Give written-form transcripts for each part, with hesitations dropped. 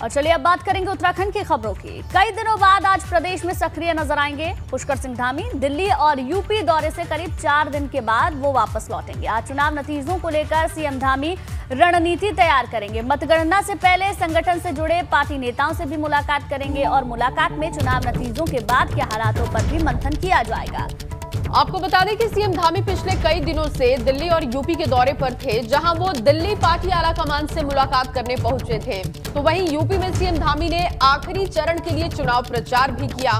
और चलिए अब बात करेंगे उत्तराखंड की खबरों की। कई दिनों बाद आज प्रदेश में सक्रिय नजर आएंगे पुष्कर सिंह धामी। दिल्ली और यूपी दौरे से करीब 4 दिन के बाद वो वापस लौटेंगे। आज चुनाव नतीजों को लेकर सीएम धामी रणनीति तैयार करेंगे। मतगणना से पहले संगठन से जुड़े पार्टी नेताओं से भी मुलाकात करेंगे और मुलाकात में चुनाव नतीजों के बाद के हालातों पर भी मंथन किया जाएगा। आपको बता दें कि सीएम धामी पिछले कई दिनों से दिल्ली और यूपी के दौरे पर थे, जहां वो दिल्ली पार्टी आलाकमान से मुलाकात करने पहुंचे थे। तो वहीं यूपी में सीएम धामी ने आखिरी चरण के लिए चुनाव प्रचार भी किया।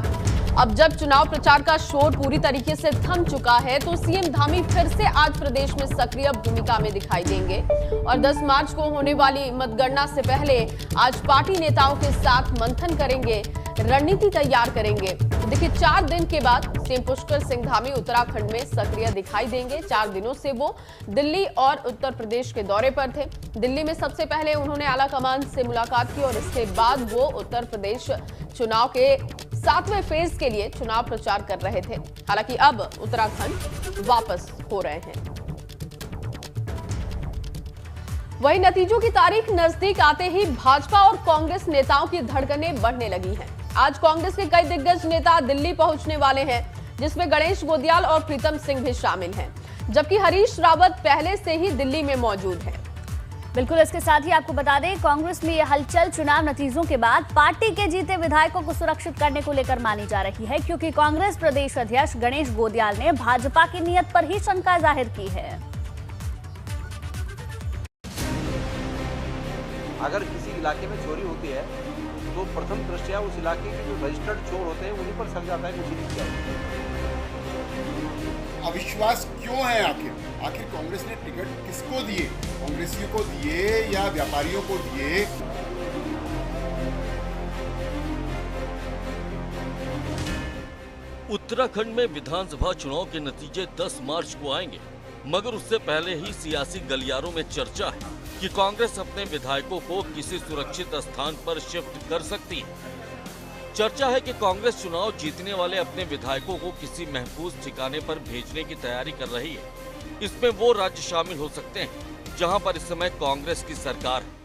अब जब चुनाव प्रचार का शोर पूरी तरीके से थम चुका है, तो सीएम धामी फिर से आज प्रदेश में सक्रिय भूमिका में दिखाई देंगे और 10 मार्च को होने वाली मतगणना से पहले आज पार्टी नेताओं के साथ मंथन करेंगे, रणनीति तैयार करेंगे। तो देखिए, 4 दिन के बाद सीएम पुष्कर सिंह धामी उत्तराखंड में सक्रिय दिखाई देंगे। 4 दिनों से वो दिल्ली और उत्तर प्रदेश के दौरे पर थे। दिल्ली में सबसे पहले उन्होंने आलाकमान से मुलाकात की और इसके बाद वो उत्तर प्रदेश चुनाव के 7वें फेज के लिए चुनाव प्रचार कर रहे थे। हालांकि अब उत्तराखंड वापस हो रहे हैं। वहीं नतीजों की तारीख नजदीक आते ही भाजपा और कांग्रेस नेताओं की धड़कनें बढ़ने लगी हैं। आज कांग्रेस के कई दिग्गज नेता दिल्ली पहुंचने वाले हैं, जिसमें गणेश गोदियाल और प्रीतम सिंह भी शामिल हैं, जबकि हरीश रावत पहले से ही दिल्ली में मौजूद हैं। बिल्कुल, इसके साथ ही आपको बता दें, कांग्रेस में यह हलचल चुनाव नतीजों के बाद पार्टी के जीते विधायकों को सुरक्षित करने को लेकर मानी जा रही है, क्योंकि कांग्रेस प्रदेश अध्यक्ष गणेश गोदियाल ने भाजपा की नीयत पर ही शंका जाहिर की है। अगर किसी इलाके में चोरी होती है तो प्रथम दृष्टया उस इलाके के जो रजिस्टर्ड चोर होते हैं उन्हीं पर सक जाता है कि उसी ने किया। अविश्वास क्यों है? आखिर कांग्रेस ने टिकट किसको दिए? कांग्रेसियों को दिए या व्यापारियों को दिए? उत्तराखंड में विधानसभा चुनाव के नतीजे 10 मार्च को आएंगे, मगर उससे पहले ही सियासी गलियारों में चर्चा है कि कांग्रेस अपने विधायकों को किसी सुरक्षित स्थान पर शिफ्ट कर सकती है। चर्चा है कि कांग्रेस चुनाव जीतने वाले अपने विधायकों को किसी महफूज ठिकाने पर भेजने की तैयारी कर रही है। इसमें वो राज्य शामिल हो सकते हैं जहां पर इस समय कांग्रेस की सरकार है।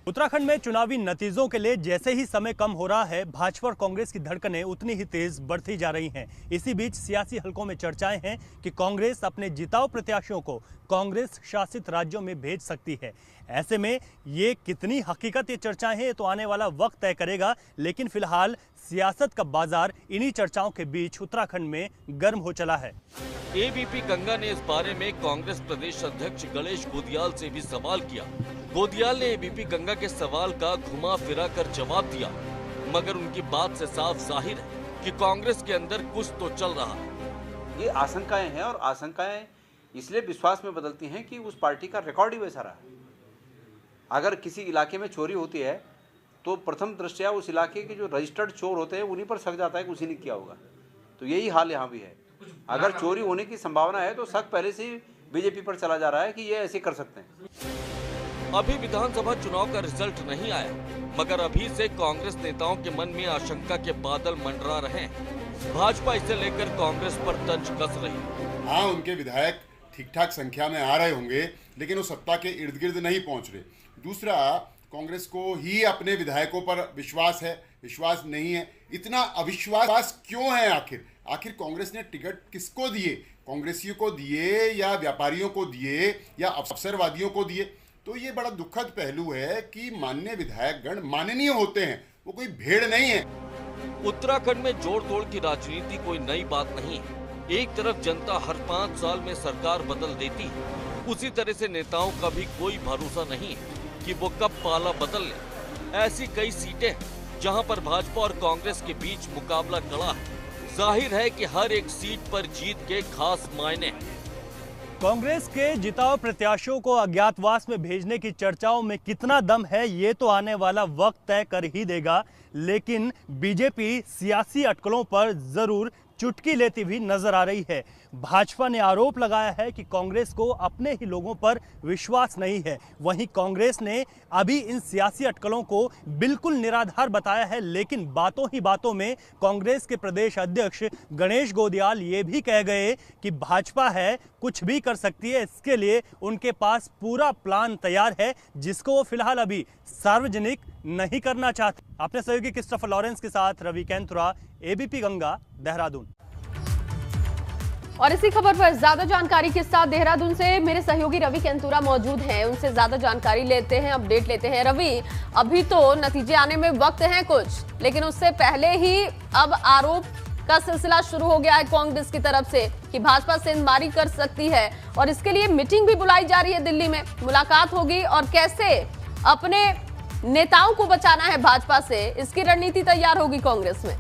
उत्तराखंड में चुनावी नतीजों के लिए जैसे ही समय कम हो रहा है, भाजपा और कांग्रेस की धड़कनें उतनी ही तेज बढ़ती जा रही हैं। इसी बीच सियासी हलकों में चर्चाएं हैं कि कांग्रेस अपने जिताऊ प्रत्याशियों को कांग्रेस शासित राज्यों में भेज सकती है। ऐसे में ये कितनी हकीकत ये चर्चाएं हैं, तो आने वाला वक्त तय करेगा। लेकिन फिलहाल सियासत का बाजार इन्हीं चर्चाओं के बीच उत्तराखंड में गर्म हो चला है। एबीपी गंगा ने इस बारे में कांग्रेस प्रदेश अध्यक्ष गणेश गोदियाल से भी सवाल किया। गोदियाल ने एबीपी गंगा के सवाल का घुमा फिरा कर जवाब दिया, मगर उनकी बात से साफ जाहिर है कि कांग्रेस के अंदर कुछ तो चल रहा है। ये आशंकाएं हैं और आशंकाएं इसलिए विश्वास में बदलती हैं कि उस पार्टी का रिकॉर्ड ही वैसा रहा है। अगर किसी इलाके में चोरी होती है तो प्रथम दृष्टया उस इलाके के जो रजिस्टर्ड चोर होते हैं उन्हीं पर शक जाता है कि उसी ने किया होगा। तो यही हाल यहाँ भी है। अगर चोरी होने की संभावना है तो शक पहले से ही बीजेपी पर चला जा रहा है कि ये ऐसे कर सकते हैं। अभी विधानसभा चुनाव का रिजल्ट नहीं आया, मगर अभी से कांग्रेस नेताओं के मन में आशंका के बादल मंडरा रहे हैं। भाजपा इसे लेकर कांग्रेस पर तंज कस रही। हाँ, उनके विधायक ठीक ठाक संख्या में आ रहे होंगे, लेकिन वो सत्ता के इर्द गिर्द नहीं पहुंच रहे। दूसरा, कांग्रेस को ही अपने विधायकों पर विश्वास है, विश्वास नहीं है। इतना अविश्वास क्यों है? आखिर कांग्रेस ने टिकट किसको दिए? कांग्रेसियों को दिए या व्यापारियों को दिए या अवसरवादियों को दिए? तो ये बड़ा दुखद पहलू है कि माननीय विधायकगण माननीय होते हैं, वो कोई भेड़ नहीं है। उत्तराखंड में जोड़ तोड़ की राजनीति कोई नई बात नहीं है। एक तरफ जनता हर 5 साल में सरकार बदल देती है, उसी तरह से नेताओं का भी कोई भरोसा नहीं है कि वो कब पाला बदल ले। ऐसी कई सीटें हैं जहां पर भाजपा और कांग्रेस के बीच मुकाबला कड़ा है। जाहिर है कि हर एक सीट पर जीत के खास मायने हैं। कांग्रेस के जिताऊ प्रत्याशियों को अज्ञातवास में भेजने की चर्चाओं में कितना दम है, ये तो आने वाला वक्त तय कर ही देगा। लेकिन बीजेपी सियासी अटकलों पर जरूर चुटकी लेती हुई नजर आ रही है। भाजपा ने आरोप लगाया है कि कांग्रेस को अपने ही लोगों पर विश्वास नहीं है। वहीं कांग्रेस ने अभी इन सियासी अटकलों को बिल्कुल निराधार बताया है, लेकिन बातों ही बातों में कांग्रेस के प्रदेश अध्यक्ष गणेश गोदियाल ये भी कह गए कि भाजपा है, कुछ भी कर सकती है, इसके लिए उनके पास पूरा प्लान तैयार है, जिसको वो फिलहाल अभी सार्वजनिक नहीं करना चाहते। अपने सहयोगी क्रिस्टोफर लॉरेंस के साथ रवि कैंथुरा, एबीपी गंगा, देहरादून। और इसी खबर पर ज्यादा जानकारी के साथ देहरादून से मेरे सहयोगी रवि कैंथुरा मौजूद हैं। उनसे ज्यादा जानकारी लेते हैं, अपडेट लेते हैं। रवि, अभी तो नतीजे आने में वक्त है कुछ, लेकिन उससे पहले ही अब आरोप का सिलसिला शुरू हो गया है कांग्रेस की तरफ से कि भाजपा सेंधमारी कर सकती है, और इसके लिए मीटिंग भी बुलाई जा रही है। दिल्ली में मुलाकात होगी और कैसे अपने नेताओं को बचाना है भाजपा से, इसकी रणनीति तैयार होगी कांग्रेस में।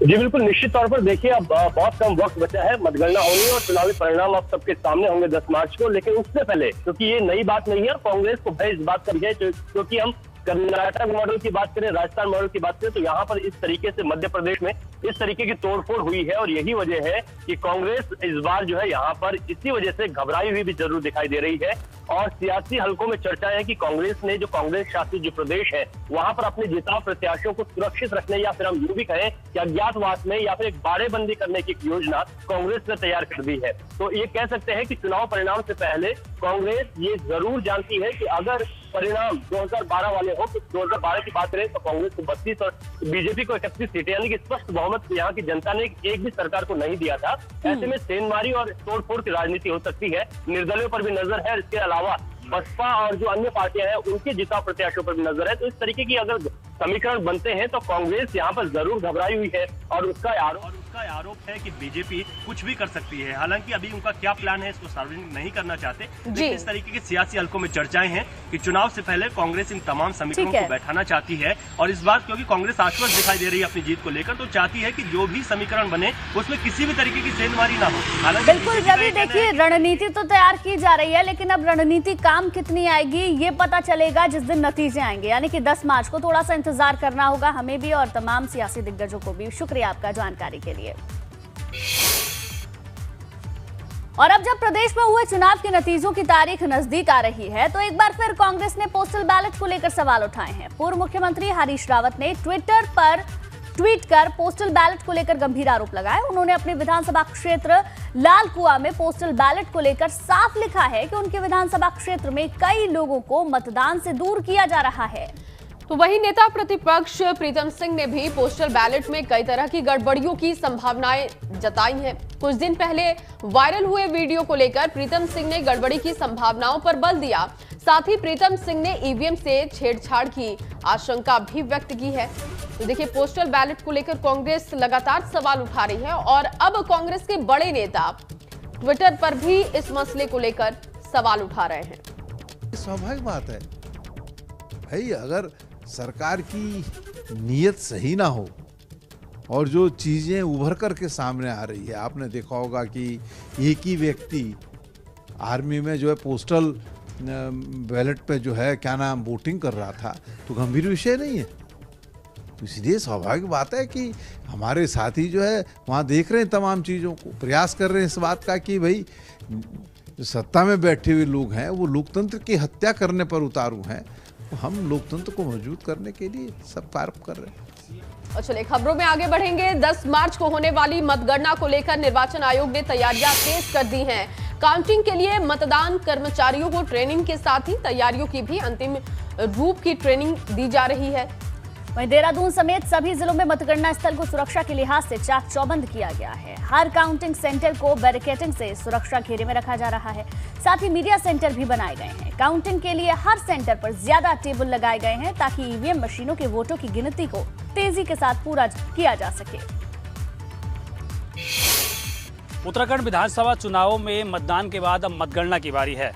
जी बिल्कुल, निश्चित तौर पर देखिए अब बहुत कम वक्त बचा है, मतगणना होनी है और चुनावी परिणाम अब सबके सामने होंगे 10 मार्च को। लेकिन उससे पहले, क्योंकि ये नई बात नहीं है, कांग्रेस को भय इस बात का भी है, क्योंकि हम कर्नाटक मॉडल की बात करें, राजस्थान मॉडल की बात करें, तो यहाँ पर इस तरीके से मध्य प्रदेश में इस तरीके की तोड़फोड़ हुई है, और यही वजह है कि कांग्रेस इस बार जो है यहाँ पर इसी वजह से घबराई हुई भी जरूर दिखाई दे रही है। और सियासी हलकों में चर्चा है कि कांग्रेस ने जो कांग्रेस शासित जो प्रदेश है वहां पर अपने जिताऊ प्रत्याशियों को सुरक्षित रखने, या फिर हम यूं भी कहें कि अज्ञातवास में या फिर एक बाड़ेबंदी करने की एक योजना कांग्रेस ने तैयार कर दी है। तो ये कह सकते हैं कि चुनाव परिणाम से पहले कांग्रेस ये जरूर जानती है कि अगर परिणाम 2012 वाले हो, तो 2012 की बात करें तो कांग्रेस को 32 और बीजेपी को 31 सीटें, यानी कि स्पष्ट बहुमत यहाँ की जनता ने एक भी सरकार को नहीं दिया था। ऐसे में सेंधमारी और तोड़फोड़ की राजनीति हो सकती है। निर्दलीयों पर भी नजर है, इसके अलावा बसपा और जो अन्य पार्टियां हैं उनके जिताऊ प्रत्याशियों पर भी नजर है। तो इस तरीके की अगर समीकरण बनते हैं तो कांग्रेस यहाँ पर जरूर घबराई हुई है, और उसका आरोप है कि बीजेपी कुछ भी कर सकती है। हालांकि अभी उनका क्या प्लान है इसको सार्वजनिक नहीं करना चाहते, लेकिन इस तरीके के सियासी हलकों में चर्चाएं हैं कि चुनाव से पहले कांग्रेस इन तमाम समीकरणों को बैठाना चाहती है, और इस बार क्योंकि कांग्रेस आश्वस्त दिखाई दे रही है अपनी जीत को लेकर, तो चाहती है कि जो भी समीकरण बने उसमें किसी भी तरीके की सेंधमारी ना हो। हालांकि बिल्कुल रवि, देखिए रणनीति तो तैयार की जा रही है, लेकिन अब रणनीति काम कितनी आएगी ये पता चलेगा जिस दिन नतीजे आएंगे, यानी कि 10 मार्च को। थोड़ा सा इंतजार करना होगा हमें भी और तमाम सियासी दिग्गजों को भी। शुक्रिया आपका जानकारी के लिए। और अब जब प्रदेश में हुए चुनाव के नतीजों की तारीख नजदीक आ रही है, तो एक बार फिर कांग्रेस ने पोस्टल बैलेट को लेकर सवाल उठाए हैं। पूर्व मुख्यमंत्री हरीश रावत ने ट्विटर पर ट्वीट कर पोस्टल बैलेट को लेकर गंभीर आरोप लगाए। उन्होंने अपने विधानसभा क्षेत्र लालकुआ में पोस्टल बैलेट को लेकर साफ लिखा है कि उनके विधानसभा क्षेत्र में कई लोगों को मतदान से दूर किया जा रहा है। तो वही नेता प्रतिपक्ष प्रीतम सिंह ने भी पोस्टल बैलेट में कई तरह की गड़बड़ियों की संभावनाएं जताई हैं। कुछ दिन पहले वायरल हुए वीडियो को लेकर प्रीतम सिंह ने गड़बड़ी की संभावनाओं पर बल दिया। साथ ही प्रीतम सिंह ने ईवीएम से छेड़छाड़ की आशंका भी व्यक्त की है। तो देखिए, पोस्टल बैलेट को लेकर कांग्रेस लगातार सवाल उठा रही है, और अब कांग्रेस के बड़े नेता ट्विटर पर भी इस मसले को लेकर सवाल उठा रहे हैं। स्वाभाविक बात है भाई, अगर सरकार की नीयत सही ना हो और जो चीजें उभर करके सामने आ रही है, आपने देखा होगा कि एक ही व्यक्ति आर्मी में जो है पोस्टल बैलेट पे जो है क्या नाम वोटिंग कर रहा था, तो गंभीर विषय नहीं है। तो इसलिए स्वाभाविक बात है कि हमारे साथी जो है वहाँ देख रहे हैं तमाम चीज़ों को, प्रयास कर रहे हैं इस बात का कि भाई जो सत्ता में बैठे हुए लोग हैं वो लोकतंत्र की हत्या करने पर उतारू हैं। तो हम लोकतंत्र को मजबूत करने के लिए सब कार्य कर रहे हैं। और चलिए खबरों में आगे बढ़ेंगे। 10 मार्च को होने वाली मतगणना को लेकर निर्वाचन आयोग ने तैयारियां तेज कर दी हैं। काउंटिंग के लिए मतदान कर्मचारियों को ट्रेनिंग के साथ ही तैयारियों की भी अंतिम रूप की ट्रेनिंग दी जा रही है। वहीं देहरादून समेत सभी जिलों में मतगणना स्थल को सुरक्षा के लिहाज से चाक चौबंद किया गया है। हर काउंटिंग सेंटर को बैरिकेडिंग से सुरक्षा घेरे में रखा जा रहा है। साथ ही मीडिया सेंटर भी बनाए गए हैं। काउंटिंग के लिए हर सेंटर पर ज्यादा टेबल लगाए गए हैं ताकि ईवीएम मशीनों के वोटों की गिनती को तेजी के साथ पूरा किया जा सके। उत्तराखंड विधानसभा चुनावों में मतदान के बाद अब मतगणना की बारी है।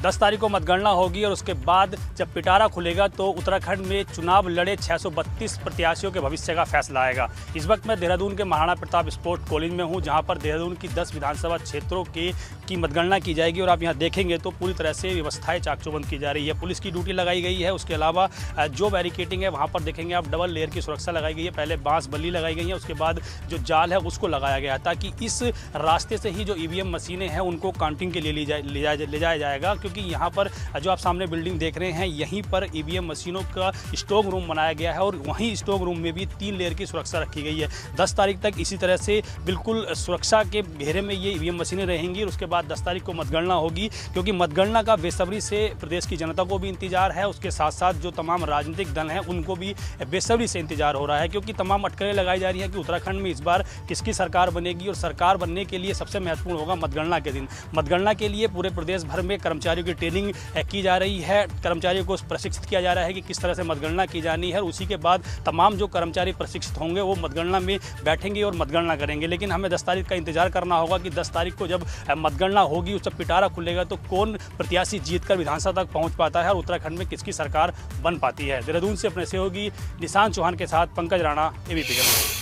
10 तारीख को मतगणना होगी और उसके बाद जब पिटारा खुलेगा तो उत्तराखंड में चुनाव लड़े 632 प्रत्याशियों के भविष्य का फैसला आएगा। इस वक्त मैं देहरादून के महाराणा प्रताप स्पोर्ट कॉलेज में हूं, जहां पर देहरादून की 10 विधानसभा क्षेत्रों की मतगणना की जाएगी और आप यहां देखेंगे तो पूरी तरह से व्यवस्थाएं चाक-चौबंद की जा रही है। पुलिस की ड्यूटी लगाई गई है, उसके अलावा जो बैरिकेडिंग है वहां पर देखेंगे आप डबल लेयर की सुरक्षा लगाई गई है। पहले बांस बल्ली लगाई गई है, उसके बाद जो जाल है उसको लगाया गया है ताकि इस रास्ते से ही जो ईवीएम मशीनें हैं उनको काउंटिंग के लिए ले जाया जाएगा, क्योंकि यहाँ पर जो आप सामने बिल्डिंग देख रहे हैं यहीं पर ईवीएम मशीनों का स्ट्रॉन्ग रूम बनाया गया है और वहीं स्ट्रॉन्ग रूम में भी 3 लेयर की सुरक्षा रखी गई है। 10 तारीख तक इसी तरह से बिल्कुल सुरक्षा के घेरे में ये ईवीएम मशीनें रहेंगी और उसके बाद 10 तारीख को मतगणना होगी, क्योंकि मतगणना का बेसब्री से प्रदेश की जनता को भी इंतजार है। उसके साथ साथ जो तमाम राजनीतिक दल हैं उनको भी बेसब्री से इंतजार हो रहा है, क्योंकि तमाम अटकलें लगाई जा रही हैं कि उत्तराखंड में इस बार किसकी सरकार बनेगी और सरकार बनने के लिए सबसे महत्वपूर्ण होगा मतगणना के दिन। मतगणना के लिए पूरे प्रदेश भर में कर्मचारियों की ट्रेनिंग की जा रही है, कर्मचारियों को प्रशिक्षित किया जा रहा है कि किस तरह से मतगणना की जानी है। उसी के बाद तमाम जो कर्मचारी प्रशिक्षित होंगे वो मतगणना में बैठेंगे और मतगणना करेंगे। लेकिन हमें 10 तारीख का इंतजार करना होगा कि 10 तारीख को जब मतगणना होगी, उस पिटारा खुलेगा तो कौन प्रत्याशी जीतकर विधानसभा तक पहुंच पाता है और उत्तराखंड में किसकी सरकार बन पाती है। देहरादून से अपने सहयोगी निशांत चौहान के साथ पंकज राणा, एबीपी।